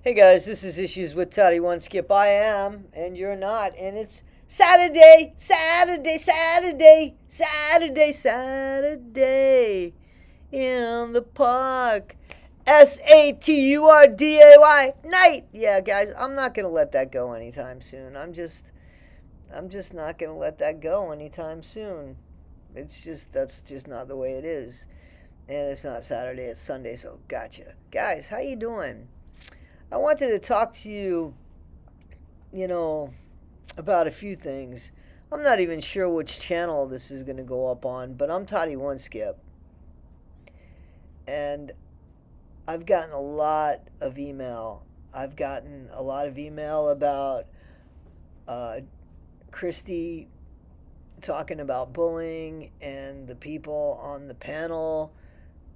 Hey guys, this is Issues with Toddie One Skip. I am, and you're not, and it's Saturday, Saturday in the park. Saturday night. Yeah, guys, I'm not gonna let that go anytime soon. I'm just not gonna let that go anytime soon. That's just not the way it is, and it's not Saturday, it's Sunday. So gotcha, guys. How you doing? I wanted to talk to you, you know, about a few things. I'm not even sure which channel this is going to go up on, but I'm Toddie One Skip. And I've gotten a lot of email. I've gotten a lot of email about Christy talking about bullying and the people on the panel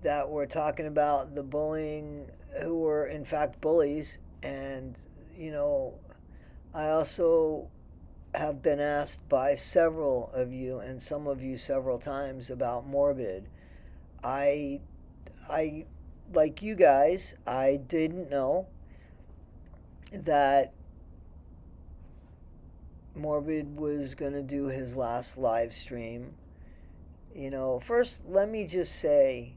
that were talking about the bullying who were in fact bullies. And, I also have been asked by several of you and some of you several times about Morbid. I, I, like you guys, I didn't know that Morbid was going to do his last live stream. First, let me just say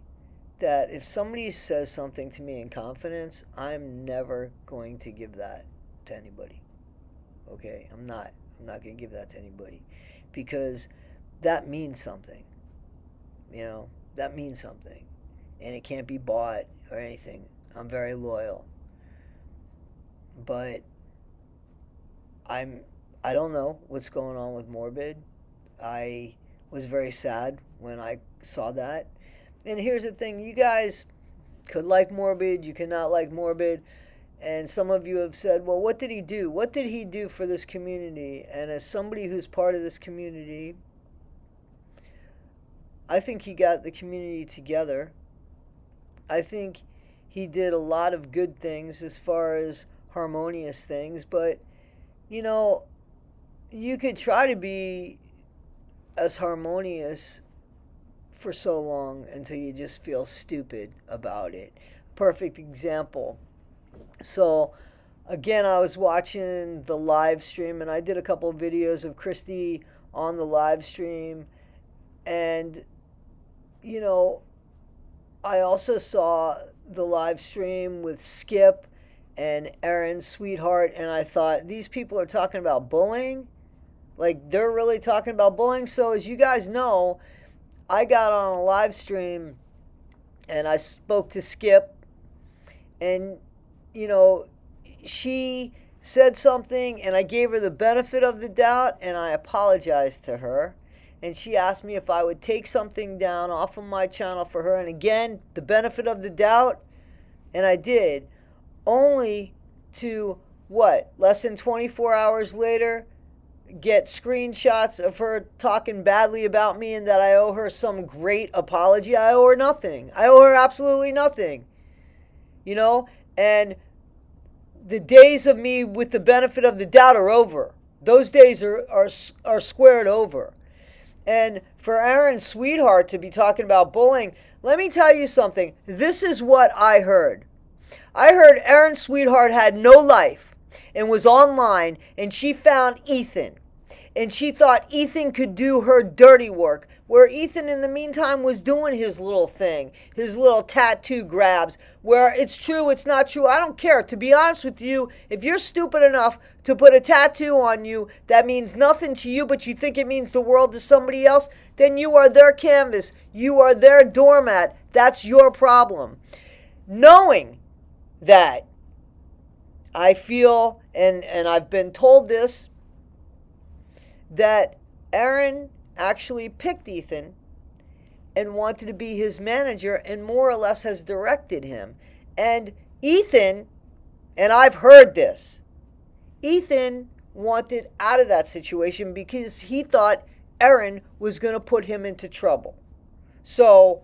that if somebody says something to me in confidence, I'm never going to give that to anybody. Okay? I'm not going to give that to anybody because that means something. That means something. And it can't be bought or anything. I'm very loyal. But I don't know what's going on with Morbid. I was very sad when I saw that. And here's the thing, you guys could like Morbid, you cannot like Morbid. And some of you have said, well, what did he do? What did he do for this community? And as somebody who's part of this community, I think he got the community together. I think he did a lot of good things as far as harmonious things. But, you could try to be as harmonious for so long until you just feel stupid about it. Perfect example. So, again, I was watching the live stream and I did a couple of videos of Christy on the live stream. And, I also saw the live stream with Skip and Aaron Sweetheart, and I thought, these people are talking about bullying? Like, they're really talking about bullying? So, as you guys know, I got on a live stream and I spoke to Skip, and, she said something and I gave her the benefit of the doubt and I apologized to her. And she asked me if I would take something down off of my channel for her. And again, the benefit of the doubt, and I did. Only to, less than 24 hours later, get screenshots of her talking badly about me and that I owe her some great apology. I owe her nothing. I owe her absolutely nothing. And the days of me with the benefit of the doubt are over. Those days are squared over. And for Aaron Sweetheart to be talking about bullying, let me tell you something. This is what I heard. I heard Aaron Sweetheart had no life and was online, and she found Ethan. And she thought Ethan could do her dirty work, where Ethan in the meantime was doing his little thing, his little tattoo grabs, where it's true, it's not true, I don't care. To be honest with you, if you're stupid enough to put a tattoo on you that means nothing to you, but you think it means the world to somebody else, then you are their canvas. You are their doormat. That's your problem. Knowing that, I feel, and I've been told this, that Aaron actually picked Ethan and wanted to be his manager and more or less has directed him. And Ethan, and I've heard this, Ethan wanted out of that situation because he thought Aaron was going to put him into trouble. So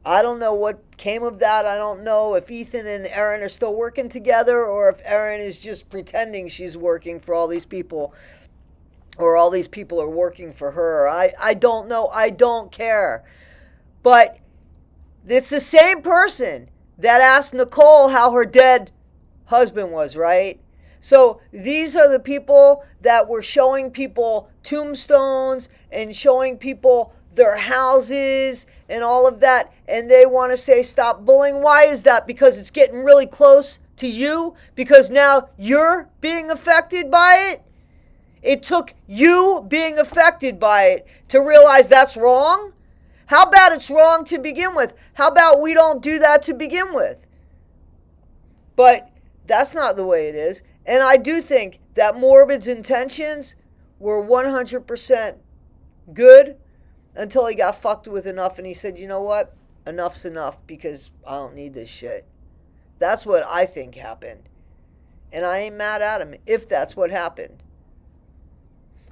I don't know what came of that. I don't know if Ethan and Aaron are still working together or if Aaron is just pretending she's working for all these people, or all these people are working for her. I don't know. I don't care. But it's the same person that asked Nicole how her dead husband was, right? So these are the people that were showing people tombstones and showing people their houses and all of that, and they want to say stop bullying. Why is that? Because it's getting really close to you, because now you're being affected by it. It took you being affected by it to realize that's wrong. How about it's wrong to begin with? How about we don't do that to begin with? But that's not the way it is. And I do think that Morbid's intentions were 100% good until he got fucked with enough and he said, you know what? Enough's enough because I don't need this shit. That's what I think happened. And I ain't mad at him if that's what happened.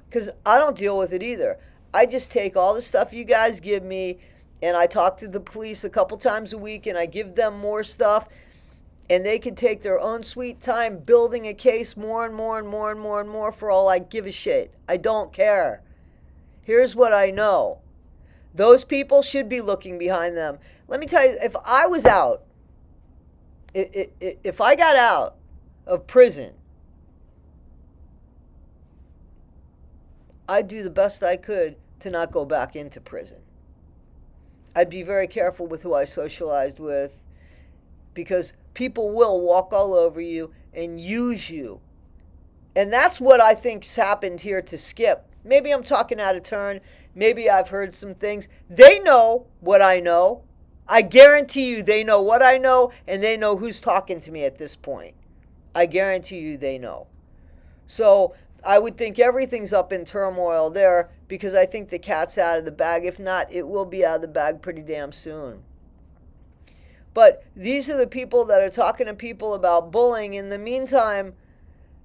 Because I don't deal with it either. I just take all the stuff you guys give me and I talk to the police a couple times a week and I give them more stuff. And they can take their own sweet time building a case more and more and more and more and more for all I give a shit. I don't care. Here's what I know. Those people should be looking behind them. Let me tell you, if I was out, if I got out of prison, I'd do the best I could to not go back into prison. I'd be very careful with who I socialized with, because people will walk all over you and use you. And that's what I think's happened here to Skip. Maybe I'm talking out of turn. Maybe I've heard some things. They know what I know. I guarantee you they know what I know, and they know who's talking to me at this point. I guarantee you they know. So I would think everything's up in turmoil there, because I think the cat's out of the bag. If not, it will be out of the bag pretty damn soon. But these are the people that are talking to people about bullying. In the meantime,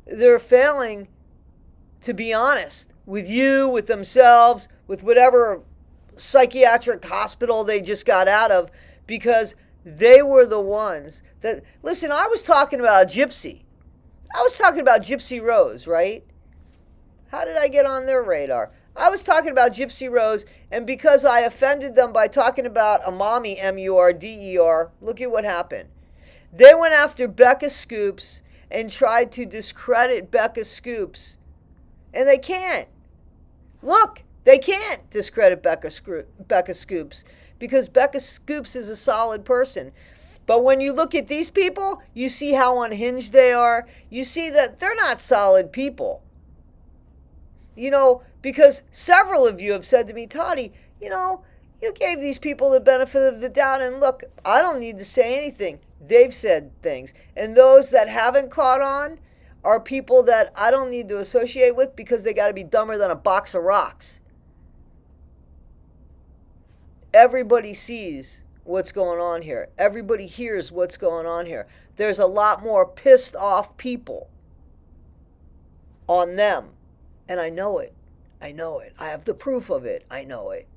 they're failing to be honest with you, with themselves, with whatever psychiatric hospital they just got out of, because they were the ones that, listen, I was talking about Gypsy. I was talking about Gypsy Rose, right? How did I get on their radar? I was talking about Gypsy Rose, and because I offended them by talking about a mommy, M-U-R-D-E-R, look at what happened. They went after Becca Scoops and tried to discredit Becca Scoops, and they can't. Look, they can't discredit Becca Scoops, because Becca Scoops is a solid person. But when you look at these people, you see how unhinged they are. You see that they're not solid people. You know, because several of you have said to me, Toddie, you know, you gave these people the benefit of the doubt, and look, I don't need to say anything. They've said things. And those that haven't caught on are people that I don't need to associate with, because they got to be dumber than a box of rocks. Everybody sees what's going on here. Everybody hears what's going on here. There's a lot more pissed off people on them. And I know it. I know it. I have the proof of it. I know it.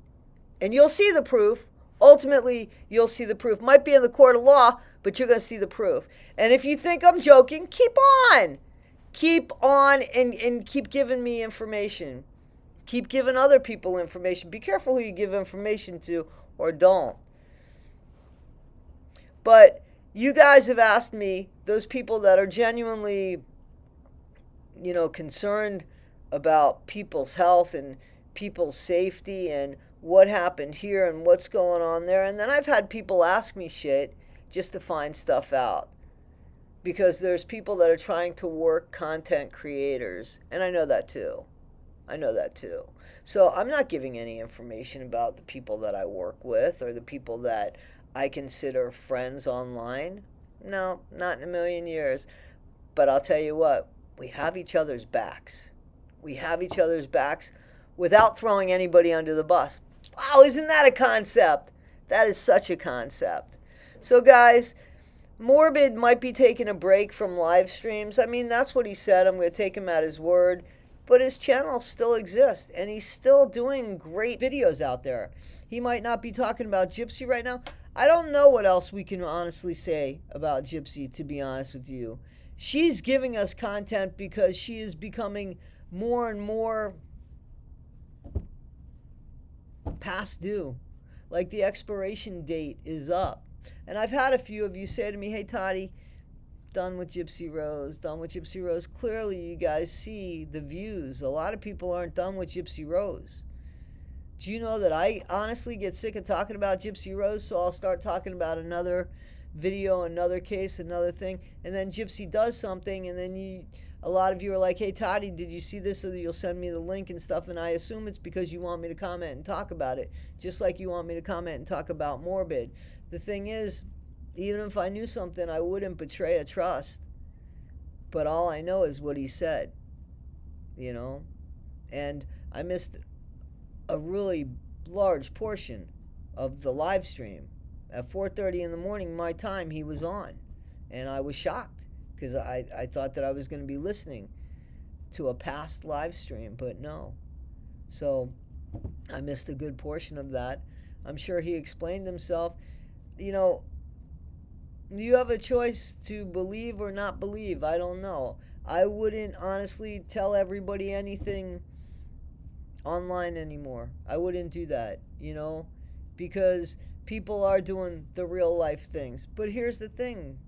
And you'll see the proof. Ultimately, you'll see the proof. Might be in the court of law, but you're going to see the proof. And if you think I'm joking, keep on. Keep on and keep giving me information. Keep giving other people information. Be careful who you give information to, or don't. But you guys have asked me, those people that are genuinely, you know, concerned about people's health and people's safety and what happened here and what's going on there. And then I've had people ask me shit just to find stuff out, because there's people that are trying to work content creators, and I know that too. I know that too. So I'm not giving any information about the people that I work with or the people that I consider friends online. No, not in a million years. But I'll tell you what, we have each other's backs. We have each other's backs without throwing anybody under the bus. Wow, isn't that a concept? That is such a concept. So guys, Morbid might be taking a break from live streams. I mean, that's what he said. I'm going to take him at his word. But his channel still exists, and he's still doing great videos out there. He might not be talking about Gypsy right now. I don't know what else we can honestly say about Gypsy, to be honest with you. She's giving us content because she is becoming more and more past due. Like the expiration date is up. And I've had a few of you say to me, hey, Toddie, Done with Gypsy Rose. Done with Gypsy Rose. Clearly, you guys see the views. A lot of people aren't done with Gypsy Rose. Do you know that I honestly get sick of talking about Gypsy Rose, so I'll start talking about another video, another case, another thing, and then Gypsy does something, and then a lot of you are like, hey, Toddie, did you see this? So that you'll send me the link and stuff, and I assume it's because you want me to comment and talk about it, just like you want me to comment and talk about Morbid. The thing is, even if I knew something, I wouldn't betray a trust. But all I know is what he said, you know? And I missed a really large portion of the live stream. At 4:30 in the morning, my time, he was on. And I was shocked because I thought that I was going to be listening to a past live stream, but no. So I missed a good portion of that. I'm sure he explained himself. You know, you have a choice to believe or not believe. I don't know. I wouldn't honestly tell everybody anything online anymore. I wouldn't do that, you know, because people are doing the real life things. But here's the thing.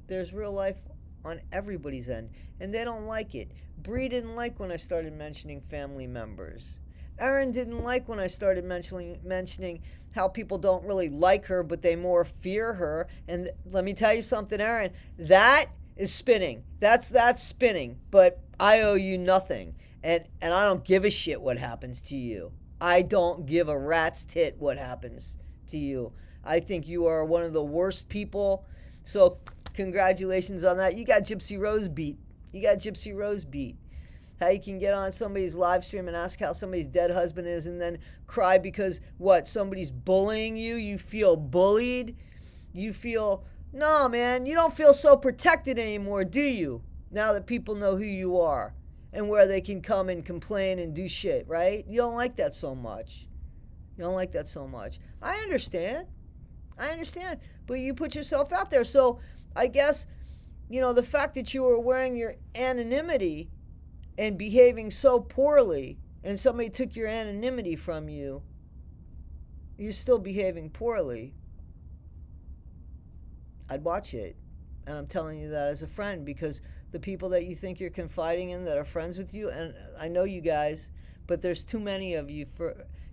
There's real life on everybody's end, and they don't like it. Bree didn't like when I started mentioning family members. Aaron didn't like when I started mentioning how people don't really like her, but they more fear her. And let me tell you something, Aaron, that is spinning. That's spinning, but I owe you nothing. And I don't give a shit what happens to you. I don't give a rat's tit what happens to you. I think you are one of the worst people. So congratulations on that. You got Gypsy Rose beat. You got Gypsy Rose beat. How you can get on somebody's live stream and ask how somebody's dead husband is and then cry because, what, somebody's bullying you? You feel bullied? You feel, no, man, you don't feel so protected anymore, do you? Now that people know who you are and where they can come and complain and do shit, right? You don't like that so much. You don't like that so much. I understand. But you put yourself out there. So I guess, you know, the fact that you were wearing your anonymity and behaving so poorly, and somebody took your anonymity from you, you're still behaving poorly. I'd watch it. And I'm telling you that as a friend, because the people that you think you're confiding in that are friends with you, and I know you guys, but there's too many of you.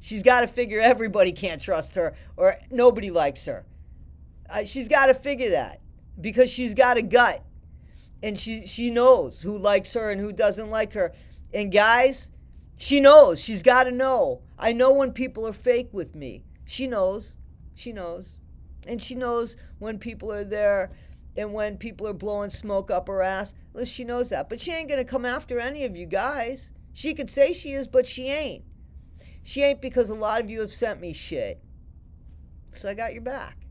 She's got to figure everybody can't trust her or nobody likes her. She's got to figure that because she's got a gut. And she knows who likes her and who doesn't like her. And guys, she knows. She's got to know. I know when people are fake with me. She knows. And she knows when people are there and when people are blowing smoke up her ass. At least she knows that. But she ain't going to come after any of you guys. She could say she is, but she ain't. She ain't, because a lot of you have sent me shit. So I got your back.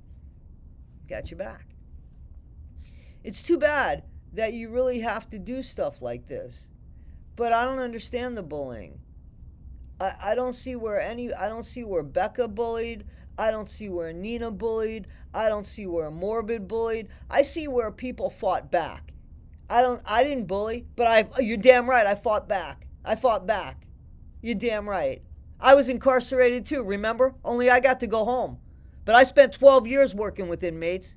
Got your back. It's too bad that you really have to do stuff like this. But I don't understand the bullying. I don't see where Becca bullied. I don't see where Nina bullied. I don't see where Morbid bullied. I see where people fought back. I didn't bully, but you're damn right, I fought back. You're damn right. I was incarcerated too, remember? Only I got to go home. But I spent 12 years working with inmates,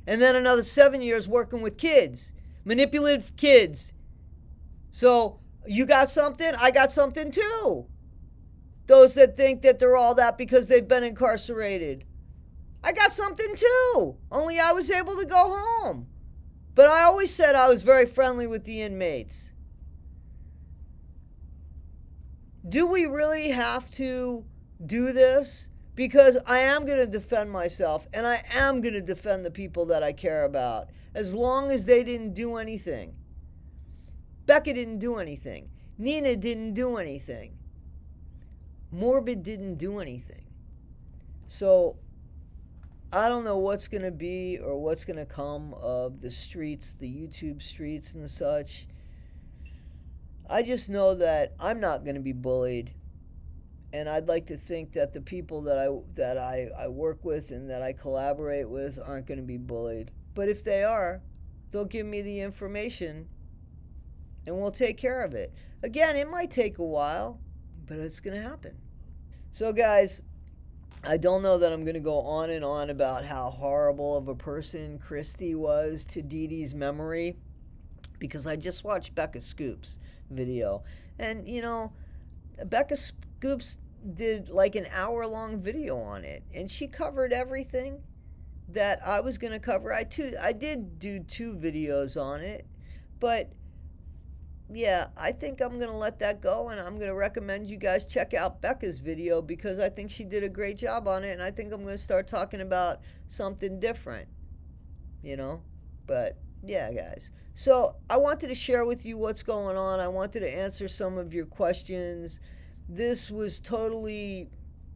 and then another 7 years working with kids. Manipulative kids. So you got something, I got something too. Those that think that they're all that because they've been incarcerated. I got something too. Only I was able to go home. But I always said I was very friendly with the inmates. Do we really have to do this? Because I am going to defend myself, and I am going to defend the people that I care about, as long as they didn't do anything. Becca didn't do anything. Nina didn't do anything. Morbid didn't do anything. So I don't know what's going to be or what's going to come of the streets, the YouTube streets and such. I just know that I'm not going to be bullied. And I'd like to think that the people that I work with and that I collaborate with aren't going to be bullied. But if they are, they'll give me the information and we'll take care of it. Again, it might take a while, but it's going to happen. So guys, I don't know that I'm going to go on and on about how horrible of a person Christy was to Dee Dee's memory, because I just watched Becca Scoop's video. And, Becca Scoops did like an hour-long video on it, and she covered everything that I was going to cover. I did do 2 videos on it, but yeah, I think I'm going to let that go, and I'm going to recommend you guys check out Becca's video, because I think she did a great job on it, and I think I'm going to start talking about something different, But yeah, guys. So I wanted to share with you what's going on. I wanted to answer some of your questions. This was totally,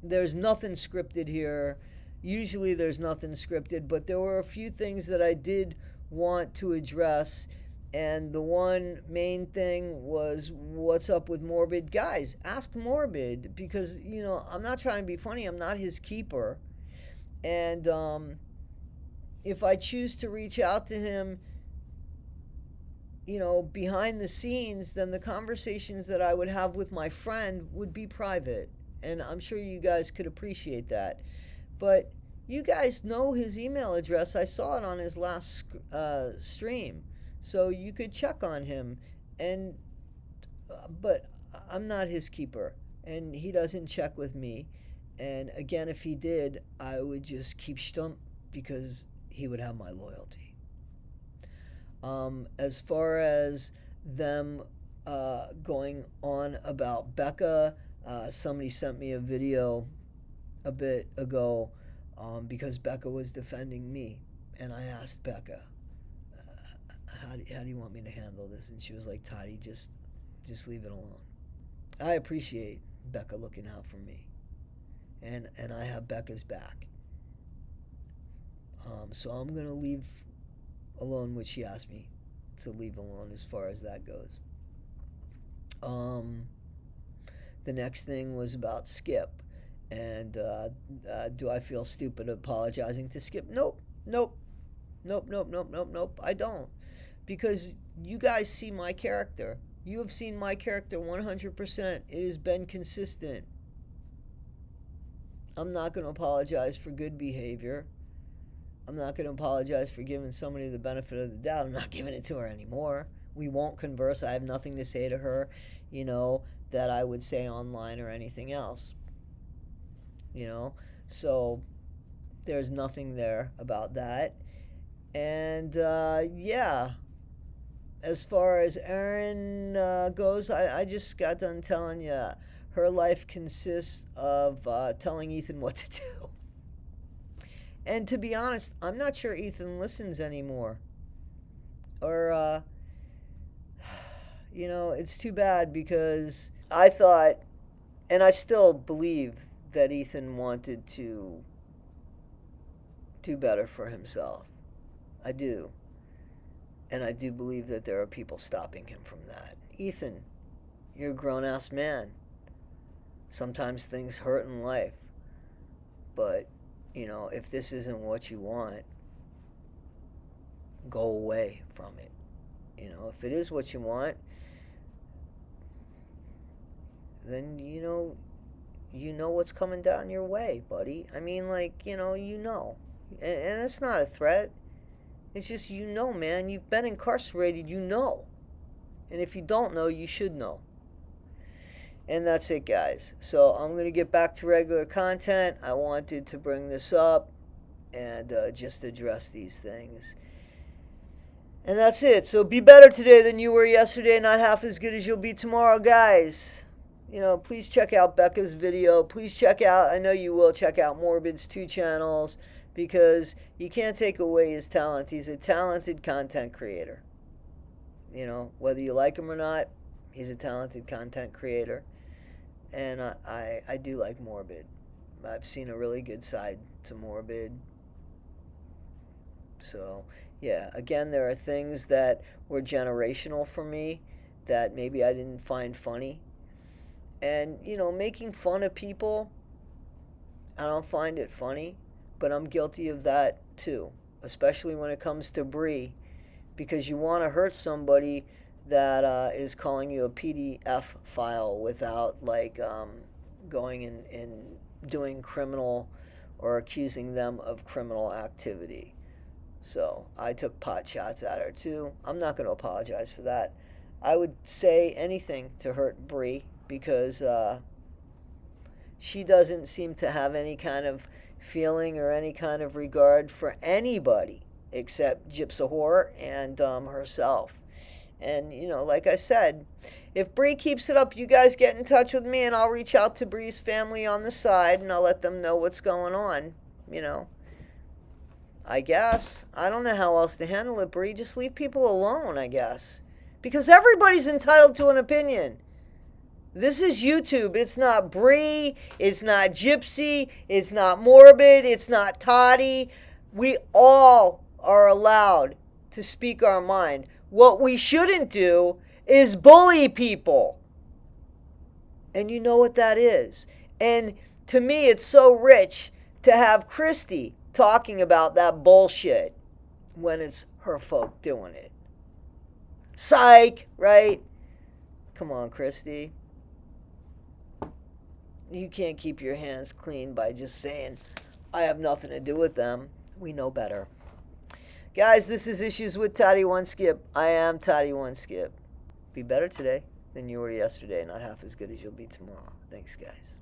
there's nothing scripted here. Usually there's nothing scripted, but there were a few things that I did want to address. And the one main thing was, what's up with Morbid? Guys, ask Morbid, because, I'm not trying to be funny. I'm not his keeper. And if I choose to reach out to him, behind the scenes, then the conversations that I would have with my friend would be private. And I'm sure you guys could appreciate that. But you guys know his email address. I saw it on his last stream. So you could check on him. But I'm not his keeper. And he doesn't check with me. And again, if he did, I would just keep stum, because he would have my loyalty. As far as them going on about Becca, somebody sent me a video a bit ago, because Becca was defending me, and I asked Becca, how do you want me to handle this? And she was like, Toddie, just leave it alone. I appreciate Becca looking out for me, and I have Becca's back. So I'm going to leave alone what she asked me to leave alone as far as that goes. The next thing was about Skip. And do I feel stupid apologizing to Skip? Nope. I don't. Because you guys see my character. You have seen my character 100%. It has been consistent. I'm not going to apologize for good behavior. I'm not going to apologize for giving somebody the benefit of the doubt. I'm not giving it to her anymore. We won't converse. I have nothing to say to her, that I would say online or anything else. So there's nothing there about that. And yeah, as far as Erin goes, I just got done telling you her life consists of telling Ethan what to do. And to be honest, I'm not sure Ethan listens anymore. Or, it's too bad, because I thought, and I still believe, that Ethan wanted to do better for himself. I do. And I do believe that there are people stopping him from that. Ethan, you're a grown-ass man. Sometimes things hurt in life. But if this isn't what you want, go away from it. If it is what you want, then you know what's coming down your way, buddy. I mean, and it's not a threat. It's just, man, you've been incarcerated, And if you don't know, you should know. And that's it, guys. So I'm going to get back to regular content. I wanted to bring this up and just address these things. And that's it. So be better today than you were yesterday, not half as good as you'll be tomorrow, guys. Please check out Becca's video. Please check out, I know you will, check out Morbid's 2 channels, because you can't take away his talent. He's a talented content creator. Whether you like him or not, he's a talented content creator. And I do like Morbid. I've seen a really good side to Morbid. So, yeah, again, there are things that were generational for me that maybe I didn't find funny. And, making fun of people, I don't find it funny, but I'm guilty of that too, especially when it comes to Bree, because you want to hurt somebody that is calling you a PDF file without going and doing criminal or accusing them of criminal activity. So I took pot shots at her too. I'm not going to apologize for that. I would say anything to hurt Bree because she doesn't seem to have any kind of feeling or any kind of regard for anybody except Gypsaverse and herself. And, you know, like I said, if Bree keeps it up, you guys get in touch with me and I'll reach out to Bree's family on the side and I'll let them know what's going on, you know. I guess. I don't know how else to handle it, Bree. Just leave people alone, I guess. Because everybody's entitled to an opinion. This is YouTube. It's not Bree. It's not Gypsy. It's not Morbid. It's not Toddie. We all are allowed to speak our mind. What we shouldn't do is bully people. And you know what that is. And to me, it's so rich to have Christy talking about that bullshit when it's her folk doing it. Psych, right? Come on, Christy. You can't keep your hands clean by just saying, I have nothing to do with them. We know better. Guys, this is Issues with Toddie One Skip. I am Toddie One Skip. Be better today than you were yesterday, not half as good as you'll be tomorrow. Thanks, guys.